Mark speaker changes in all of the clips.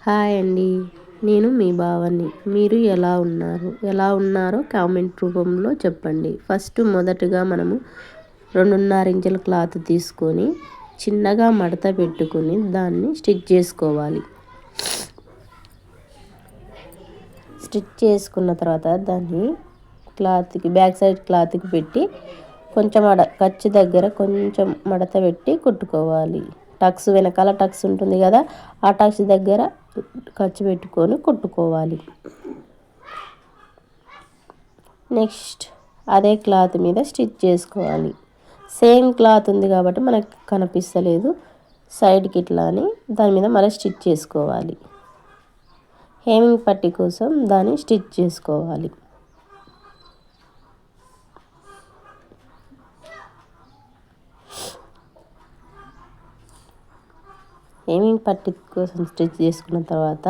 Speaker 1: Hi అండి, నేను మీ భావని. మీరు ఎలా ఉన్నారో కామెంట్ రూపంలో చెప్పండి. మొదటగా మనము 2.5 ఇంచుల క్లాత్ తీసుకొని చిన్నగా మడత పెట్టుకొని దాన్ని స్టిచ్ చేసుకోవాలి. స్టిచ్ చేసుకున్న తర్వాత దాన్ని బ్యాక్ సైడ్ క్లాత్కి పెట్టి కొంచెం ఖర్చు దగ్గర కొంచెం మడత పెట్టి కుట్టుకోవాలి. వెనకాల టక్స్ ఉంటుంది కదా, ఆ టక్స్ దగ్గర ఖర్చు పెట్టుకొని కుట్టుకోవాలి. నెక్స్ట్ అదే క్లాత్ మీద స్టిచ్ చేసుకోవాలి. సేమ్ క్లాత్ ఉంది కాబట్టి మనకు కనిపిస్తలేదు, సైడ్కి ఇట్లా అని దాని మీద మళ్ళీ స్టిచ్ చేసుకోవాలి. హేమింగ్ పట్టీ కోసం దాన్ని స్టిచ్ చేసుకోవాలి. హేమింగ్ పట్టీ కోసం స్టిచ్ చేసుకున్న తర్వాత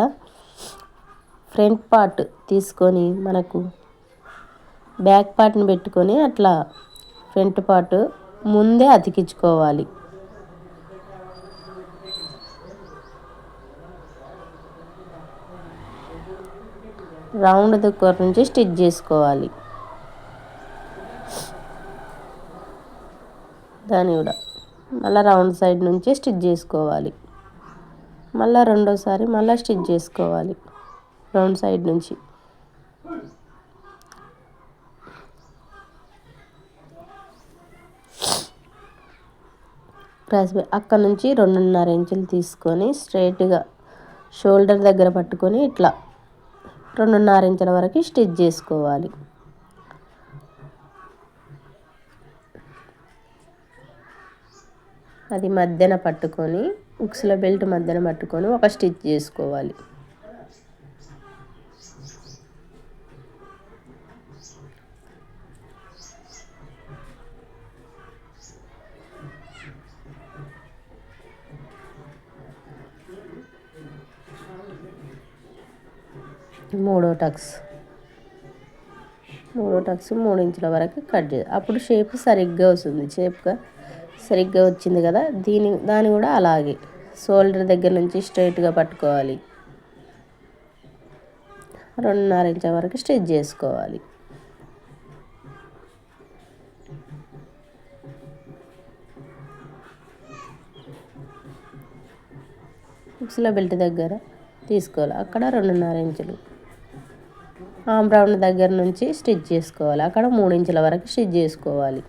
Speaker 1: ఫ్రంట్ పార్ట్ తీసుకొని మనకు బ్యాక్ పార్ట్ని పెట్టుకొని అట్లా ఫ్రంట్ పార్ట్ ముందే అతికించుకోవాలి. రౌండ్ దగ్గర నుంచి స్టిచ్ చేసుకోవాలి. దాన్ని కూడా మళ్ళీ రౌండ్ సైడ్ నుంచి స్టిచ్ చేసుకోవాలి. మళ్ళీ రెండోసారి మళ్ళీ స్టిచ్ చేసుకోవాలి రౌండ్ సైడ్ నుంచి. అక్కడ నుంచి 2.5 ఇంచులు తీసుకొని స్ట్రైట్గా షోల్డర్ దగ్గర పట్టుకొని ఇట్లా 2.5 ఇంచుల వరకు స్టిచ్ చేసుకోవాలి. అది మధ్యన పట్టుకొని ఉక్సుల బెల్ట్ మధ్యన పట్టుకొని ఒక స్టిచ్ చేసుకోవాలి. మూడో టక్స్ 3 ఇంచుల వరకు కట్ చేయాలి. అప్పుడు షేప్ సరిగ్గా వస్తుంది. సరిగ్గా వచ్చింది కదా, దాన్ని కూడా అలాగే షోల్డర్ దగ్గర నుంచి స్ట్రైట్గా పట్టుకోవాలి. 2.5 ఇంచుల వరకు స్టిచ్ చేసుకోవాలి. ఉక్సుల బెల్ట్ దగ్గర తీసుకోవాలి, అక్కడ 2.5 ఇంచులు. ఆమ్ రౌండ్ దగ్గర నుంచి స్టిచ్ చేసుకోవాలి, అక్కడ 3 ఇంచుల వరకు స్టిచ్ చేసుకోవాలి.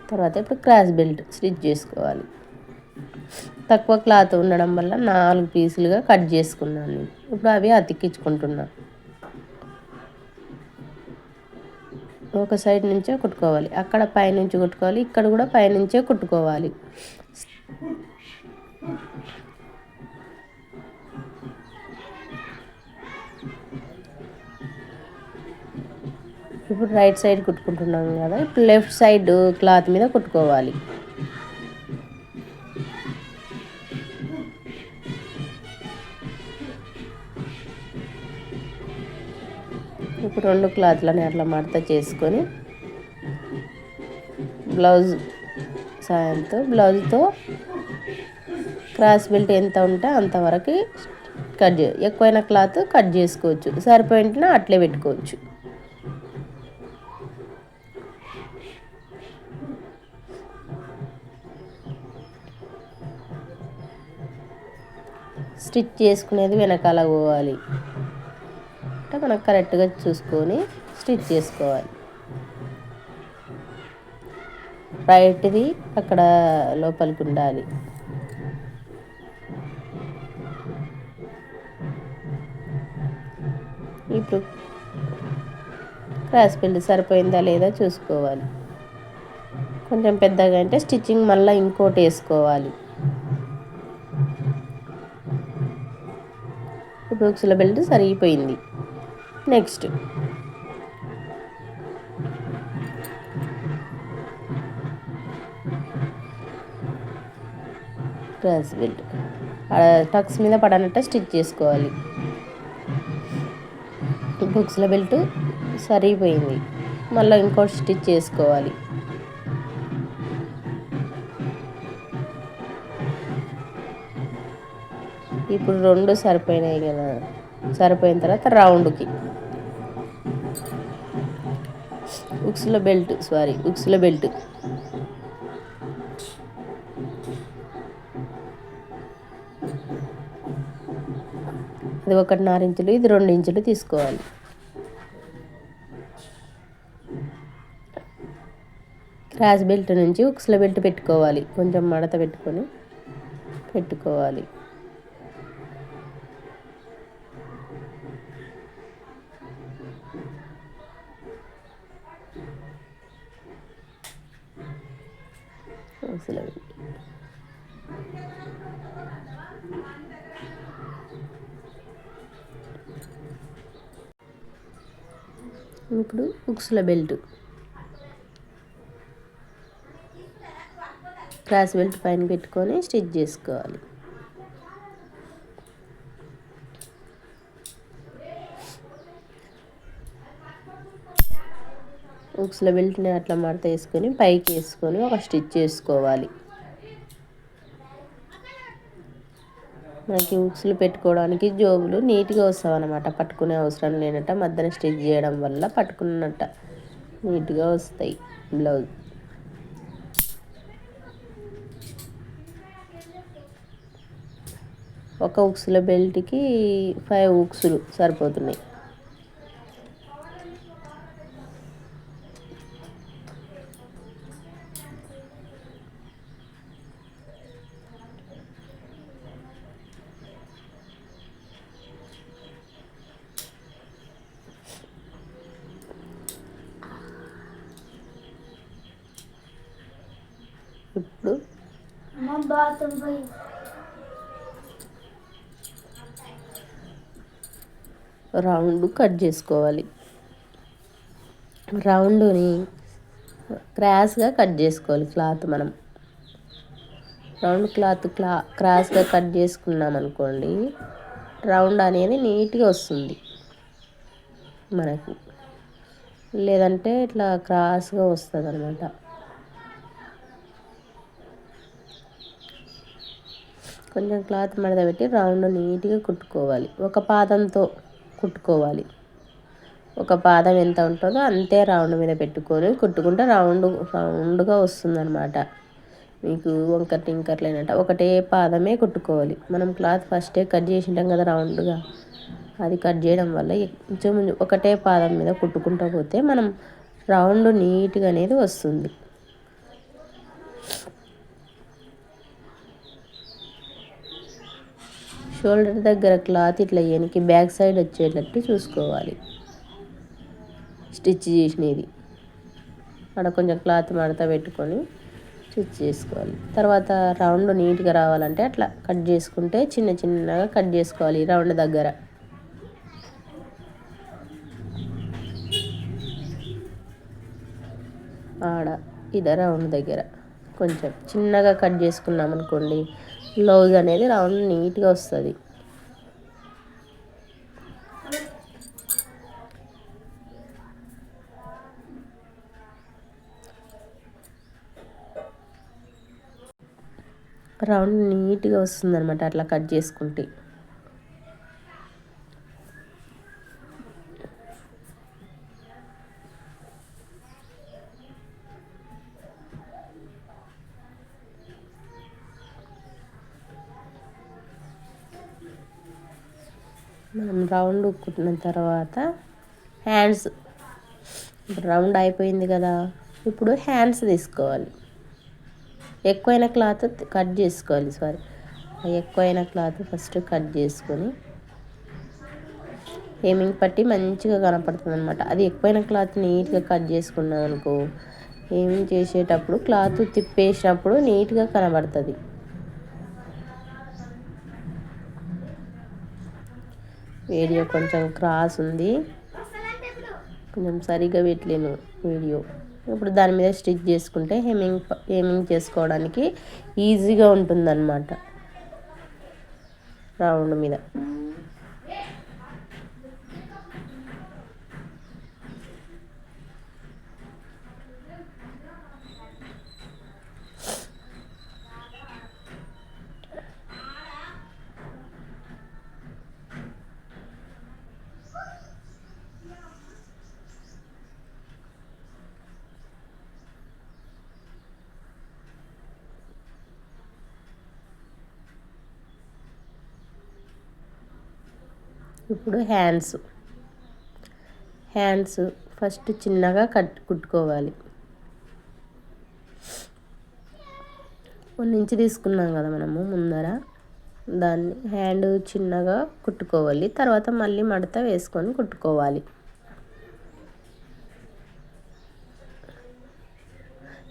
Speaker 1: తర్వాత ఇప్పుడు క్రాస్ బెల్ట్ స్టిచ్ చేసుకోవాలి. తక్కువ క్లాత్ ఉండడం వల్ల 4 పీసులుగా కట్ చేసుకున్నాను. ఇప్పుడు అవి అతికించుకుంటున్నాను. ఒక సైడ్ నుంచే కుట్టుకోవాలి, అక్కడ పైనుంచి కుట్టుకోవాలి, ఇక్కడ కూడా పైనుంచే కుట్టుకోవాలి. ఇప్పుడు రైట్ సైడ్ కుట్టుకుంటున్నాం కదా, ఇప్పుడు లెఫ్ట్ సైడ్ క్లాత్ మీద కుట్టుకోవాలి. ఇప్పుడు 2 క్లాత్లని అట్లా మడత చేసుకొని బ్లౌజ్తో క్రాస్ బెల్ట్ ఎంత ఉంటే అంతవరకు ఎక్కువైన క్లాత్ కట్ చేసుకోవచ్చు, సరిపోయిన అట్లే పెట్టుకోవచ్చు. స్టిచ్ చేసుకునేది వెనకాల పోవాలి, అంటే మనకు కరెక్ట్గా చూసుకొని స్టిచ్ చేసుకోవాలి. రైట్ది అక్కడ లోపలికి ఉండాలి. ఇప్పుడు క్రాస్ బెల్ట్ సరిపోయిందా లేదా చూసుకోవాలి. కొంచెం పెద్దగా అంటే స్టిచ్చింగ్ మళ్ళీ ఇంకోటి వేసుకోవాలి. ఇప్పుడు ఉక్సుల బెల్ట్ సరిగిపోయింది. నెక్స్ట్ క్రాస్ బెల్ట్ టక్స్ మీద పడనట్టు స్టిచ్ చేసుకోవాలి. ఉక్సుల బెల్ట్ సరిగిపోయింది. మళ్ళీ ఇంకోటి స్టిచ్ చేసుకోవాలి. ఇప్పుడు 2 సరిపోయినాయి కదా, సరిపోయిన తర్వాత రౌండ్కి ఉక్సుల బెల్ట్ ఇది 1.5 ఇంచులు, ఇది 2 ఇంచులు తీసుకోవాలి. క్రాస్ బెల్ట్ నుంచి ఉక్సుల బెల్ట్ పెట్టుకోవాలి, కొంచెం మడత పెట్టుకొని పెట్టుకోవాలి. ఉక్సుల బెల్ట్ ఇప్పుడు ఉక్సుల బెల్ట్ క్రాస్ బెల్ట్ పైన పెట్టుకొని స్టిచ్ చేసుకోవాలి. ఉక్సుల బెల్ట్ని అట్లా మడత వేసుకొని పైకి వేసుకొని ఒక స్టిచ్ చేసుకోవాలి. మనకి ఉక్సులు పెట్టుకోవడానికి జోబులు నీట్గా వస్తాయి అన్నమాట, పట్టుకునే అవసరం లేనట్ట. మధ్యన స్టిచ్ చేయడం వల్ల పట్టుకున్నట్ట నీట్గా వస్తాయి బ్లౌజ్. ఒక ఉక్సుల బెల్ట్కి 5 ఉక్సులు సరిపోతున్నాయి. ఇప్పుడు రౌండ్ కట్ చేసుకోవాలి. రౌండ్ని క్రాస్గా కట్ చేసుకోవాలి. క్లాత్ మనం రౌండ్ క్రాస్గా కట్ చేసుకున్నాం అనుకోండి, రౌండ్ అనేది నీట్గా వస్తుంది మనకు. లేదంటే ఇట్లా క్రాస్గా వస్తుంది అన్నమాట. కొంచెం క్లాత్ మడత పెట్టి రౌండ్ నీట్గా కుట్టుకోవాలి. ఒక పాదంతో కుట్టుకోవాలి. ఒక పాదం ఎంత ఉంటుందో అంతే రౌండ్ మీద పెట్టుకొని కుట్టుకుంటే రౌండ్గా వస్తుందన్నమాట. మీకు వంకర టింకర్ లేనట్ట ఒకటే పాదమే కుట్టుకోవాలి. మనం క్లాత్ ఫస్టే కట్ చేసి ఉంటాం కదా రౌండ్గా, అది కట్ చేయడం వల్ల కొంచెం ఒకటే పాదం మీద కుట్టుకుంటూ పోతే మనం రౌండ్ నీట్గా అనేది వస్తుంది. షోల్డర్ దగ్గర క్లాత్ ఇట్లా వెనక్కి బ్యాక్ సైడ్ వచ్చేటట్టు చూసుకోవాలి. స్టిచ్ చేసినది అక్కడ కొంచెం క్లాత్ మడత పెట్టుకొని స్టిచ్ చేసుకోవాలి. తర్వాత రౌండ్ నీట్గా రావాలంటే అట్లా కట్ చేసుకుంటే చిన్నగా కట్ చేసుకోవాలి రౌండ్ దగ్గర. రౌండ్ దగ్గర కొంచెం చిన్నగా కట్ చేసుకున్నాం అనుకోండి, బ్లౌజ్ అనేది రౌండ్ నీట్గా వస్తుంది. రౌండ్ నీట్గా వస్తుంది అనమాట అట్లా కట్ చేసుకుంటే. మనం రౌండ్ కుట్టిన తర్వాత హ్యాండ్స్, రౌండ్ అయిపోయింది కదా, ఇప్పుడు హ్యాండ్స్ తీసుకోవాలి. ఎక్కువైన క్లాత్ కట్ చేసుకోవాలి. ఎక్కువైన క్లాత్ ఫస్ట్ కట్ చేసుకొని హేమింగ్ పట్టి మంచిగా కనపడుతుంది అనమాట. అది ఎక్కువైన క్లాత్ నీట్గా కట్ చేసుకున్నాం అనుకో, హేమింగ్ చేసేటప్పుడు క్లాత్ తిప్పేసినప్పుడు నీట్గా కనబడుతుంది. వీడియో కొంచెం క్రాస్ ఉంది, కొంచెం సరిగ్గా పెట్టలేను వీడియో. ఇప్పుడు దాని మీద స్టిచ్ చేసుకుంటే హేమింగ్ చేసుకోవడానికి ఈజీగా ఉంటుందన్నమాట రౌండ్ మీద. ఇప్పుడు హ్యాండ్స్ ఫస్ట్ చిన్నగా కుట్టుకోవాలి. 1 ఇంచ్ తీసుకున్నాం కదా మనము ముందర, దాన్ని హ్యాండ్ చిన్నగా కుట్టుకోవాలి. తర్వాత మళ్ళీ మడత వేసుకొని కుట్టుకోవాలి.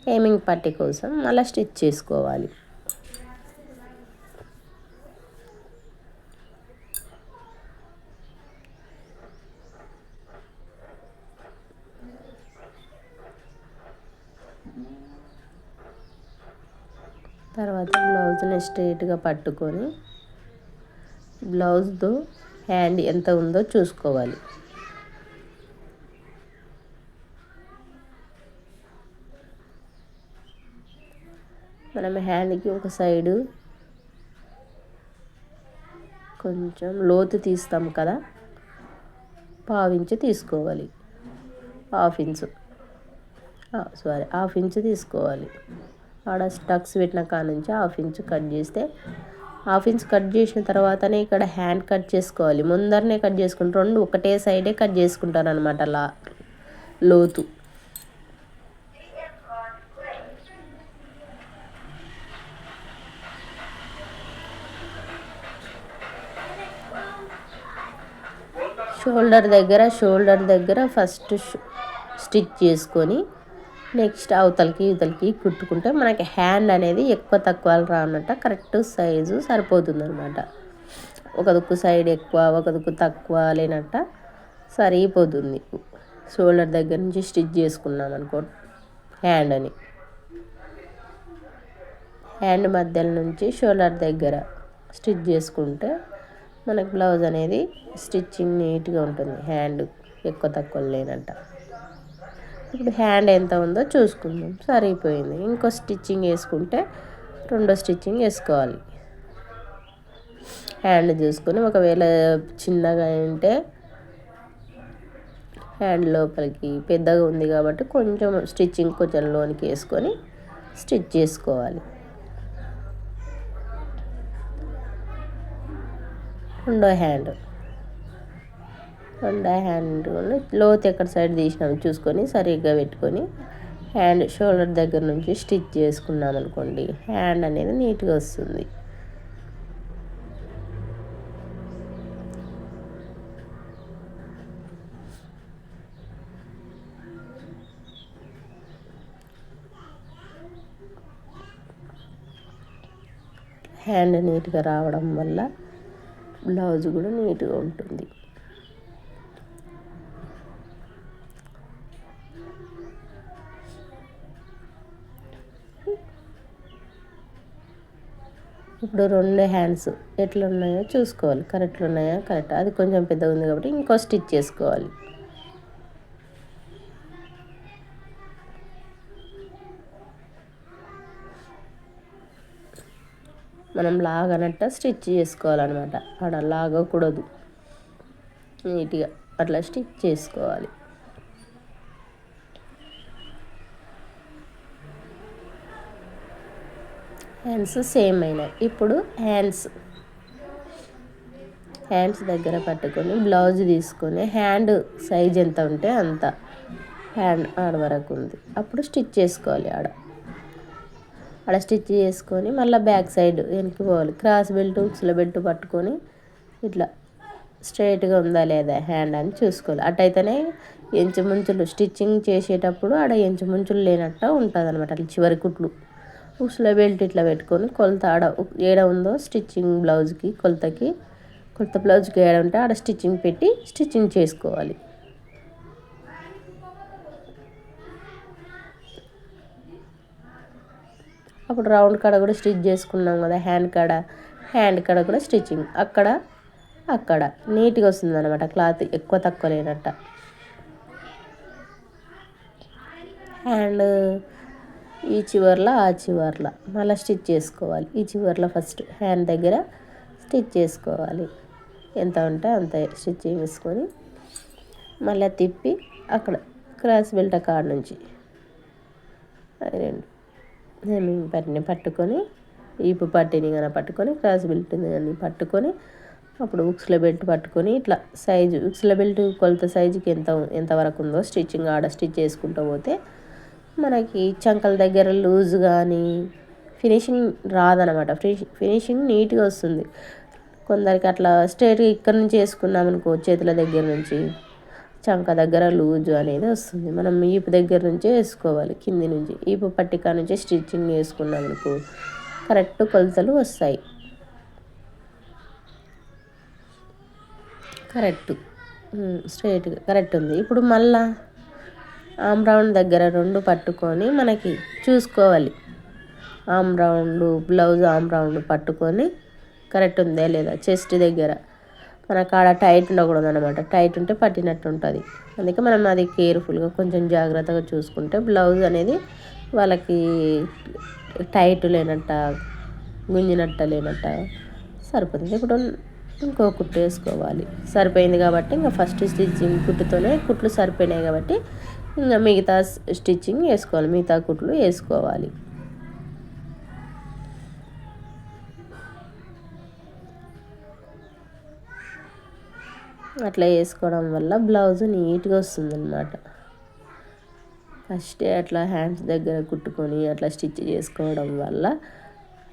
Speaker 1: హేమింగ్ పట్టీ కోసం మళ్ళీ స్టిచ్ చేసుకోవాలి. తర్వాత బ్లౌజ్ని స్ట్రైట్గా పట్టుకొని బ్లౌజ్తో హ్యాండ్ ఎంత ఉందో చూసుకోవాలి. మనం హ్యాండ్కి ఒక సైడు కొంచెం లోతు తీస్తాం కదా, 1/2 ఇంచు తీసుకోవాలి. హాఫ్ ఇంచు తీసుకోవాలి. ఆడ టక్స్ పెట్టిన కాడ నుంచి 1/2 ఇంచు కట్ చేస్తే, 1/2 ఇంచు కట్ చేసిన తర్వాతనే ఇక్కడ హ్యాండ్ కట్ చేసుకోవాలి. ముందరనే కట్ చేసుకుంటారు, 2 ఒకటే సైడే కట్ చేసుకుంటారు అనమాట లోతు. షోల్డర్ దగ్గర ఫస్ట్ స్టిచ్ చేసుకొని నెక్స్ట్ అవతలకి కుట్టుకుంటే మనకి హ్యాండ్ అనేది ఎక్కువ తక్కువ రానట్ట కరెక్ట్ సైజు సరిపోతుంది అనమాట. ఒక దుక్కు సైడ్ ఎక్కువ ఒక దుక్కు తక్కువ లేనట్ట సరిపోతుంది. షోల్డర్ దగ్గర నుంచి స్టిచ్ చేసుకున్నాం అనుకో, హ్యాండ్ మధ్యలో నుంచి షోల్డర్ దగ్గర స్టిచ్ చేసుకుంటే మనకి బ్లౌజ్ అనేది స్టిచ్చింగ్ నీట్గా ఉంటుంది, హ్యాండ్ ఎక్కువ తక్కువ లేనట్ట. ఇప్పుడు హ్యాండ్ ఎంత ఉందో చూసుకుందాం, సరిపోయింది. ఇంకో స్టిచ్చింగ్ వేసుకుంటే 2వ స్టిచ్చింగ్ వేసుకోవాలి. హ్యాండ్ చూసుకొని ఒకవేళ చిన్నగా ఉంటే హ్యాండ్ లోపలికి, పెద్దగా ఉంది కాబట్టి కొంచెం స్టిచ్చింగ్ కొంచెం లోనికి వేసుకొని స్టిచ్ చేసుకోవాలి. 2వ హ్యాండ్ లోతు ఎక్కడ సైడ్ తీసినాము చూసుకొని సరిగ్గా పెట్టుకొని హ్యాండ్ షోల్డర్ దగ్గర నుంచి స్టిచ్ చేసుకున్నాం అనుకోండి, హ్యాండ్ అనేది నీట్గా వస్తుంది. హ్యాండ్ నీట్గా రావడం వల్ల బ్లౌజ్ కూడా నీట్గా ఉంటుంది. ఇప్పుడు 2 హ్యాండ్స్ ఎట్లా ఉన్నాయో చూసుకోవాలి, కరెక్ట్ అది కొంచెం పెద్దగా ఉంది కాబట్టి ఇంకో స్టిచ్ చేసుకోవాలి. మనం లాగనట్ట స్టిచ్ చేసుకోవాలన్నమాట, అక్కడ లాగకూడదు, నీట్గా అట్లా స్టిచ్ చేసుకోవాలి. హ్యాండ్స్ సేమ్ అయినాయి. ఇప్పుడు హ్యాండ్స్ దగ్గర పట్టుకొని బ్లౌజ్ తీసుకొని హ్యాండ్ సైజ్ ఎంత ఉంటే అంత, హ్యాండ్ ఆడ వరకు ఉంది, అప్పుడు స్టిచ్ చేసుకోవాలి. ఆడ స్టిచ్ చేసుకొని మళ్ళీ బ్యాక్ సైడ్ వెనక్కి పోవాలి. క్రాస్ బెల్ట్ ఉక్సుల బెల్ట్ పట్టుకొని ఇట్లా స్ట్రైట్గా ఉందా లేదా హ్యాండ్ అని చూసుకోవాలి. అట్టయితేనే ఎంచు ముంచులు స్టిచ్చింగ్ చేసేటప్పుడు ఆడ ఎంచు ముంచులు లేనట్టు ఉంటుంది అనమాట. అట్లా చివరి కుట్లు ఉక్సుల బెల్ట్ ఇట్లా పెట్టుకొని కొలత ఆడ ఏడ ఉందో స్టిచ్చింగ్ బ్లౌజ్కి కొలత బ్లౌజ్కి ఏడ ఉంటే ఆడ స్టిచ్చింగ్ పెట్టి స్టిచ్చింగ్ చేసుకోవాలి. అప్పుడు రౌండ్ కాడ కూడా స్టిచ్ చేసుకున్నాం కదా, హ్యాండ్ కాడ కూడా స్టిచ్చింగ్ అక్కడ నీట్గా వస్తుంది అనమాట, క్లాత్ ఎక్కువ తక్కువ లేనట్ట. హ్యాండ్ ఈ చివర్లో ఆ చివర్లో మళ్ళీ స్టిచ్ చేసుకోవాలి. ఈ చివర్లో ఫస్ట్ హ్యాండ్ దగ్గర స్టిచ్ చేసుకోవాలి, ఎంత ఉంటే అంత స్టిచ్చింగ్ వేసుకొని మళ్ళీ తిప్పి అక్కడ క్రాస్ బెల్ట్ కాడ నుంచి రెండు హెమ్మింగ్ పట్టిని పట్టుకొని, ఈపు పట్టిని కానీ పట్టుకొని క్రాస్ బెల్ట్ని కానీ పట్టుకొని అప్పుడు ఉక్స్లో బెల్ట్ పట్టుకొని ఇట్లా సైజు ఉక్స్లో బెల్ట్ కొలత సైజుకి ఎంతవరకు ఉందో స్టిచ్చింగ్ ఆడ స్టిచ్ చేసుకుంటూ పోతే మనకి చంకల దగ్గర లూజ్ కానీ ఫినిషింగ్ రాదనమాట. ఫినిషింగ్ నీట్గా వస్తుంది. కొందరికి అట్లా స్ట్రైట్గా ఇక్కడ నుంచి వేసుకున్నాం అనుకో, చేతుల దగ్గర నుంచి చంక దగ్గర లూజు అనేది వస్తుంది. మనం ఈపు దగ్గర నుంచే వేసుకోవాలి, కింది నుంచి ఈపు పట్టిక నుంచి స్టిచ్చింగ్ వేసుకున్నాం అనుకో కరెక్ట్ కొలతలు వస్తాయి. కరెక్ట్ స్ట్రైట్గా కరెక్ట్ ఉంది. ఇప్పుడు మళ్ళా ఆమ్ రౌండ్ దగ్గర 2 పట్టుకొని మనకి చూసుకోవాలి. Arm round blouse arm round పట్టుకొని కరెక్ట్ ఉందా లేదా, చెస్ట్ దగ్గర మనకు ఆడ టైట్ ఉండకూడదు అనమాట. టైట్ ఉంటే పట్టినట్టు ఉంటుంది. అందుకే మనం అది కేర్ఫుల్గా కొంచెం జాగ్రత్తగా చూసుకుంటే బ్లౌజ్ అనేది వాళ్ళకి టైట్ లేనట్ట, గుంజినట్ట లేనట్ట సరిపోతుంది. ఇప్పుడు ఇంకో కుట్టు వేసుకోవాలి. సరిపోయింది కాబట్టి ఇంకా ఫస్ట్ స్టిచ్చింగ్ కుట్టుతోనే కుట్లు సరిపోయినాయి కాబట్టి ఇంకా మిగతా స్టిచ్చింగ్ వేసుకోవాలి, మిగతా కుట్లు వేసుకోవాలి. అట్లా వేసుకోవడం వల్ల బ్లౌజ్ నీట్గా వస్తుందన్నమాట. ఫస్టే అట్లా హ్యాండ్స్ దగ్గర కుట్టుకొని అట్లా స్టిచ్ చేసుకోవడం వల్ల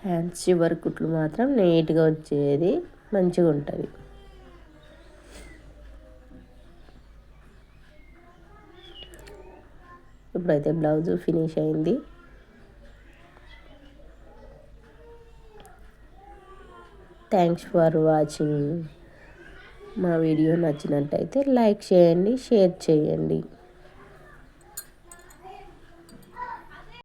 Speaker 1: హ్యాండ్స్ చివరి కుట్లు మాత్రం నీట్గా వచ్చేది, మంచిగా ఉంటుంది. ఇప్పుడైతే బ్లౌజ్ ఫినిష్ అయింది. Thanks for watching. మా వీడియో నచ్చినట్టయితే లైక్ చేయండి, షేర్ చేయండి.